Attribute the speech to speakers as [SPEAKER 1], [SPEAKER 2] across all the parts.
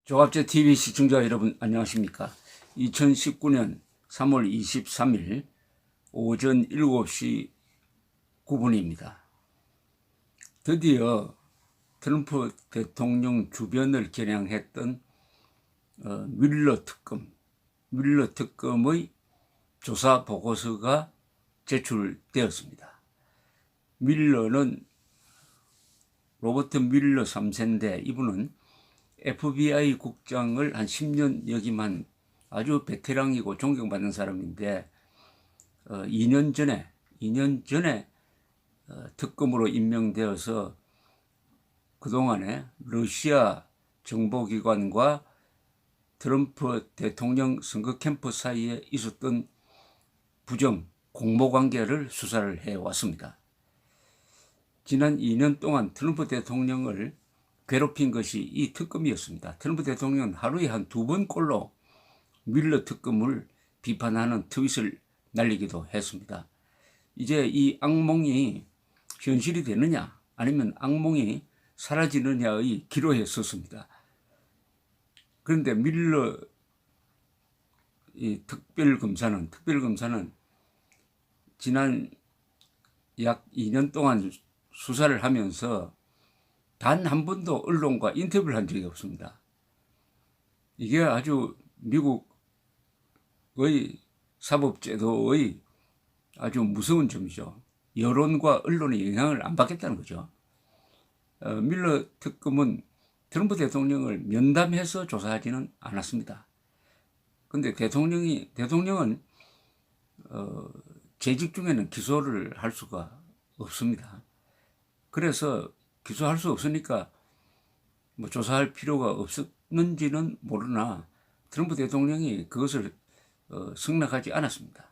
[SPEAKER 1] 조갑제 TV 시청자 여러분 안녕하십니까. 2019년 3월 23일 오전 7시 9분입니다. 드디어 트럼프 대통령 주변을 겨냥했던 뮬러 특검의 조사 보고서가 제출되었습니다. 뮬러는 로버트 뮬러 3세인데 이분은 FBI 국장을 한 10년 역임한 아주 베테랑이고 존경받는 사람인데 2년 전에 특검으로 임명되어서 그동안에 러시아 정보기관과 트럼프 대통령 선거 캠프 사이에 있었던 부정 공모관계를 수사를 해왔습니다. 지난 2년 동안 트럼프 대통령을 괴롭힌 것이 이 특검이었습니다. 트럼프 대통령은 하루에 한 2번 꼴로 뮬러 특검을 비판하는 트윗을 날리기도 했습니다. 이제 이 악몽이 현실이 되느냐 아니면 악몽이 사라지느냐의 기로에 섰습니다. 그런데 뮬러 특별검사는 지난 약 2년 동안 수사를 하면서 단 한 번도 언론과 인터뷰를 한 적이 없습니다. 이게 아주 미국의 사법제도의 아주 무서운 점이죠. 여론과 언론의 영향을 안 받겠다는 거죠. 뮬러 특검은 트럼프 대통령을 면담해서 조사하지는 않았습니다. 그런데 대통령은 재직 중에는 기소를 할 수가 없습니다. 그래서 기소할 수 없으니까 뭐 조사할 필요가 없었는지는 모르나 트럼프 대통령이 그것을 승낙하지 않았습니다.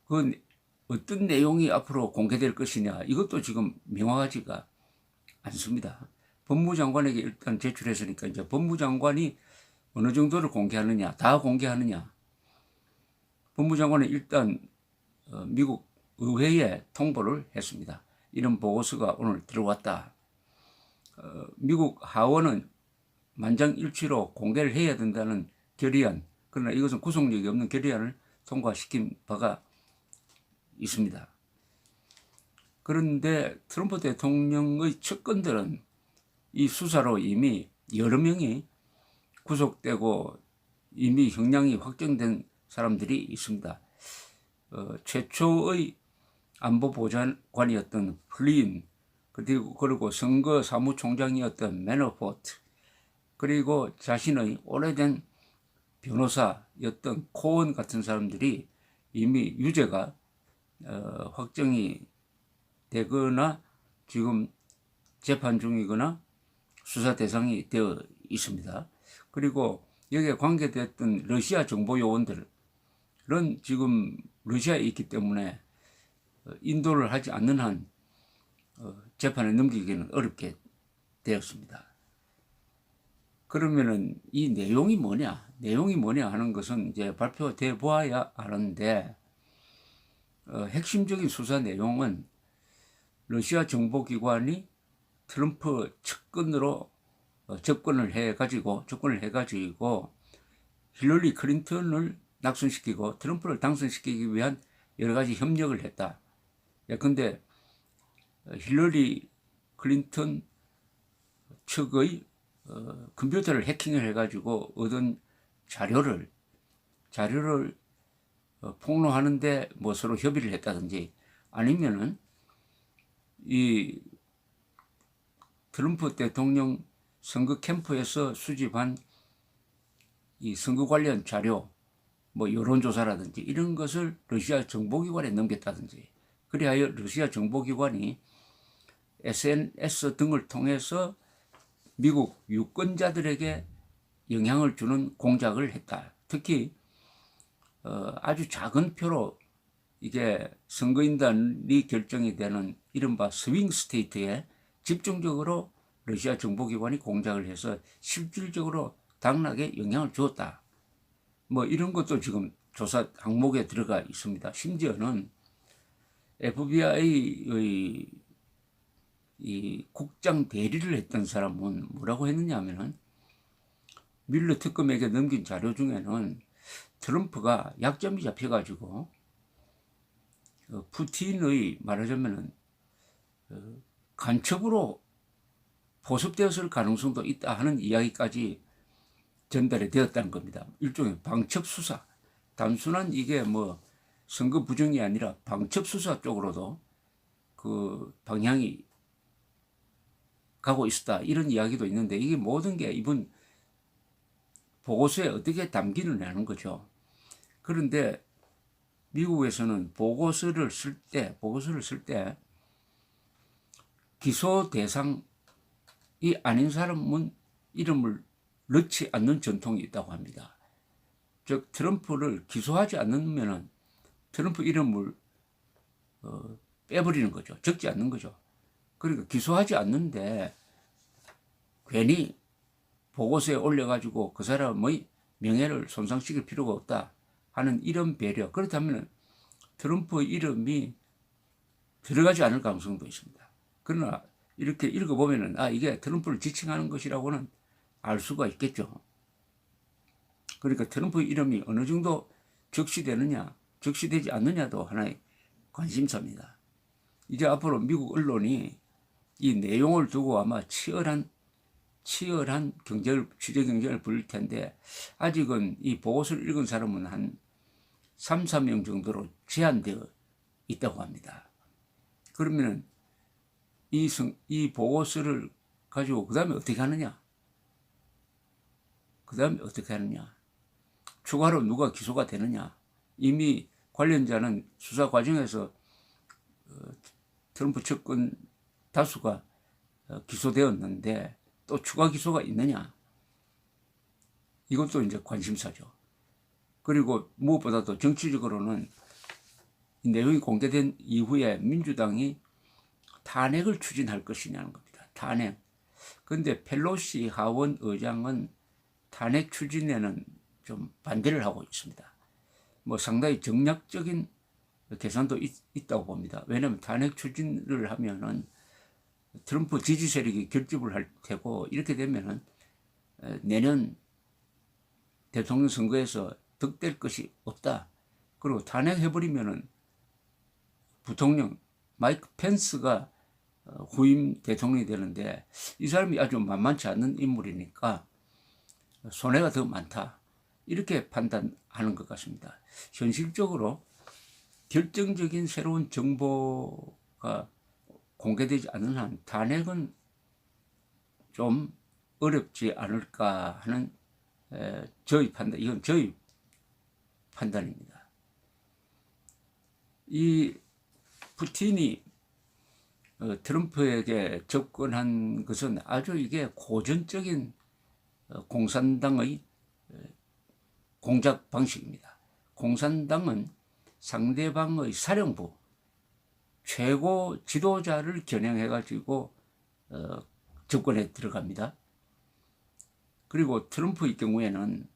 [SPEAKER 1] 그 어떤 내용이 앞으로 공개될 것이냐 이것도 지금 명확하지가 않습니다. 법무장관에게 일단 제출했으니까 이제 법무장관이 어느 정도를 공개하느냐, 다 공개하느냐. 법무장관은 일단 미국 의회에 통보를 했습니다. 이런 보고서가 오늘 들어왔다. 미국 하원은 만장일치로 공개를 해야 된다는 결의안, 그러나 이것은 구속력이 없는 결의안을 통과시킨 바가 있습니다. 그런데 트럼프 대통령의 측근들은 이 수사로 이미 여러 명이 구속되고 이미 형량이 확정된 사람들이 있습니다. 최초의 안보보좌관이었던 플린, 그리고 선거 사무총장이었던 매너포트, 그리고 자신의 오래된 변호사였던 코언 같은 사람들이 이미 유죄가 확정이 되거나 지금 재판 중이거나 수사 대상이 되어 있습니다. 그리고 여기에 관계됐던 러시아 정보 요원들은 지금 러시아에 있기 때문에 인도를 하지 않는 한 재판에 넘기기는 어렵게 되었습니다. 그러면은 이 내용이 뭐냐 하는 것은 이제 발표돼 보아야 아는데 핵심적인 수사 내용은 러시아 정보기관이 트럼프 측근으로 접근을 해가지고 힐러리 클린턴을 낙선시키고 트럼프를 당선시키기 위한 여러 가지 협력을 했다. 근데 힐러리 클린턴 측의 컴퓨터를 해킹을 해가지고 얻은 자료를 폭로하는데 뭐 서로 협의를 했다든지 아니면은 이 트럼프 대통령 선거 캠프에서 수집한 이 선거 관련 자료, 뭐 여론조사라든지 이런 것을 러시아 정보기관에 넘겼다든지 그리하여 러시아 정보기관이 SNS 등을 통해서 미국 유권자들에게 영향을 주는 공작을 했다. 특히 아주 작은 표로 이게 선거인단이 결정이 되는 이른바 스윙 스테이트에 집중적으로 러시아 정보기관이 공작을 해서 실질적으로 당락에 영향을 주었다. 뭐 이런 것도 지금 조사 항목에 들어가 있습니다. 심지어는 FBI의 이 국장 대리를 했던 사람은 뭐라고 했느냐 하면은 밀러 특검에게 넘긴 자료 중에는 트럼프가 약점이 잡혀가지고 푸틴의 말하자면은 간첩으로 포섭되었을 가능성도 있다 하는 이야기까지 전달이 되었다는 겁니다. 일종의 방첩 수사. 단순한 이게 뭐 선거 부정이 아니라 방첩 수사 쪽으로도 그 방향이 가고 있었다. 이런 이야기도 있는데 이게 모든 게 이번 보고서에 어떻게 담기느냐는 거죠. 그런데 미국에서는 보고서를 쓸 때 기소 대상이 아닌 사람은 이름을 넣지 않는 전통이 있다고 합니다. 즉 트럼프를 기소하지 않으면은 트럼프 이름을 빼버리는 거죠. 적지 않는 거죠. 그러니까 기소하지 않는데 괜히 보고서에 올려가지고 그 사람의 명예를 손상시킬 필요가 없다 하는 이런 배려. 그렇다면 트럼프의 이름이 들어가지 않을 가능성도 있습니다. 그러나 이렇게 읽어보면은 이게 트럼프를 지칭하는 것이라고는 알 수가 있겠죠. 그러니까 트럼프의 이름이 어느 정도 적시되느냐, 적시되지 않느냐도 하나의 관심사입니다. 이제 앞으로 미국 언론이 이 내용을 두고 아마 치열한 취재 경쟁을 벌일 텐데 아직은 이 보고서를 읽은 사람은 한 3-4명 정도로 제한되어 있다고 합니다. 그러면 이 보고서를 가지고 그 다음에 어떻게 하느냐? 추가로 누가 기소가 되느냐? 이미 관련자는 수사 과정에서 트럼프 측근 다수가 기소되었는데 또 추가 기소가 있느냐? 이것도 이제 관심사죠. 그리고 무엇보다도 정치적으로는 이 내용이 공개된 이후에 민주당이 탄핵을 추진할 것이냐는 겁니다. 탄핵. 그런데 펠로시 하원 의장은 탄핵 추진에는 좀 반대를 하고 있습니다. 뭐 상당히 정략적인 계산도 있다고 봅니다. 왜냐하면 탄핵 추진을 하면은 트럼프 지지 세력이 결집을 할 테고 이렇게 되면은 내년 대통령 선거에서 득될 것이 없다. 그리고 탄핵해버리면은 부통령 마이크 펜스가 후임 대통령이 되는데 이 사람이 아주 만만치 않는 인물이니까 손해가 더 많다. 이렇게 판단하는 것 같습니다. 현실적으로 결정적인 새로운 정보가 공개되지 않는 한 탄핵은 좀 어렵지 않을까 하는 이건 저희 판단입니다. 이 푸틴이 트럼프에게 접근한 것은 아주 이게 고전적인 공산당의 공작 방식입니다. 공산당은 상대방의 사령부, 최고 지도자를 겨냥해가지고 접근에 들어갑니다. 그리고 트럼프의 경우에는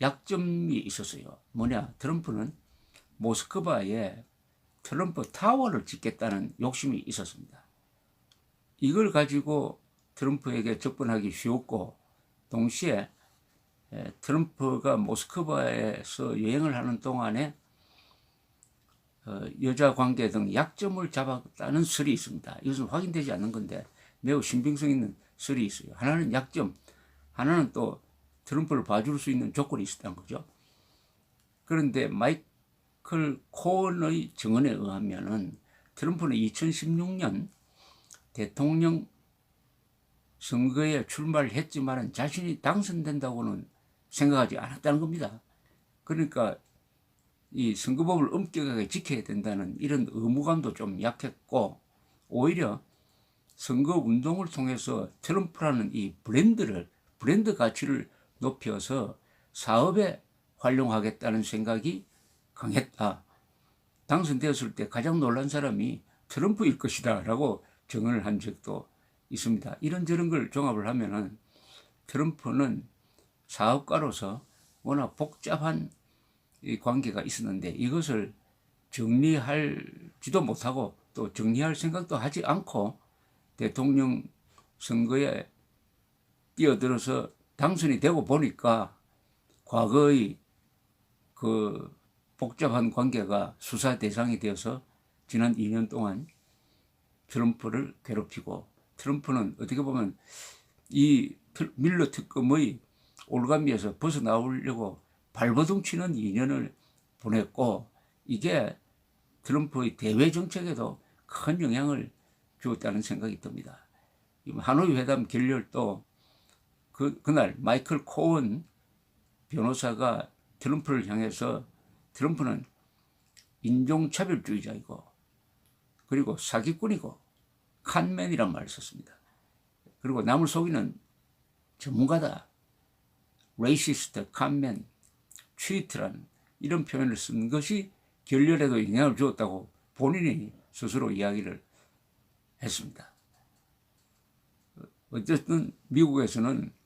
[SPEAKER 1] 약점이 있었어요. 뭐냐? 트럼프는 모스크바에 트럼프 타워를 짓겠다는 욕심이 있었습니다. 이걸 가지고 트럼프에게 접근하기 쉬웠고 동시에 트럼프가 모스크바에서 여행을 하는 동안에 여자 관계 등 약점을 잡았다는 설이 있습니다. 이것은 확인되지 않는 건데 매우 신빙성 있는 설이 있어요. 하나는 약점, 하나는 또 트럼프를 봐줄 수 있는 조건이 있었다는 거죠. 그런데 마이클 코언의 증언에 의하면은 트럼프는 2016년 대통령 선거에 출마를 했지만 자신이 당선된다고는 생각하지 않았다는 겁니다. 그러니까 이 선거법을 엄격하게 지켜야 된다는 이런 의무감도 좀 약했고 오히려 선거 운동을 통해서 트럼프라는 이 브랜드 가치를 높여서 사업에 활용하겠다는 생각이 강했다. 당선되었을 때 가장 놀란 사람이 트럼프일 것이다 라고 증언을 한 적도 있습니다. 이런저런 걸 종합을 하면은 트럼프는 사업가로서 워낙 복잡한 이 관계가 있었는데 이것을 정리할지도 못하고 또 정리할 생각도 하지 않고 대통령 선거에 뛰어들어서 당선이 되고 보니까 과거의 그 복잡한 관계가 수사 대상이 되어서 지난 2년 동안 트럼프를 괴롭히고, 트럼프는 어떻게 보면 이 밀러 특검의 올가미에서 벗어나오려고 발버둥 치는 2년을 보냈고, 이게 트럼프의 대외 정책에도 큰 영향을 주었다는 생각이 듭니다. 하노이 회담 결렬도 그날 마이클 코언 변호사가 트럼프를 향해서 트럼프는 인종차별주의자이고 그리고 사기꾼이고 칸맨이란 말을 썼습니다. 그리고 남을 속이는 전문가다. 레이시스트, 칸맨, 취트라는 이런 표현을 쓴 것이 결렬에도 영향을 주었다고 본인이 스스로 이야기를 했습니다. 어쨌든 미국에서는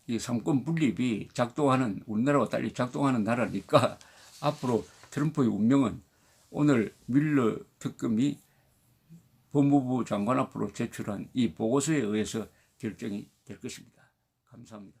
[SPEAKER 1] 이 삼권 분립이 작동하는, 우리나라와 달리 작동하는 나라니까 앞으로 트럼프의 운명은 오늘 밀러 특검이 법무부 장관 앞으로 제출한 이 보고서에 의해서 결정이 될 것입니다. 감사합니다.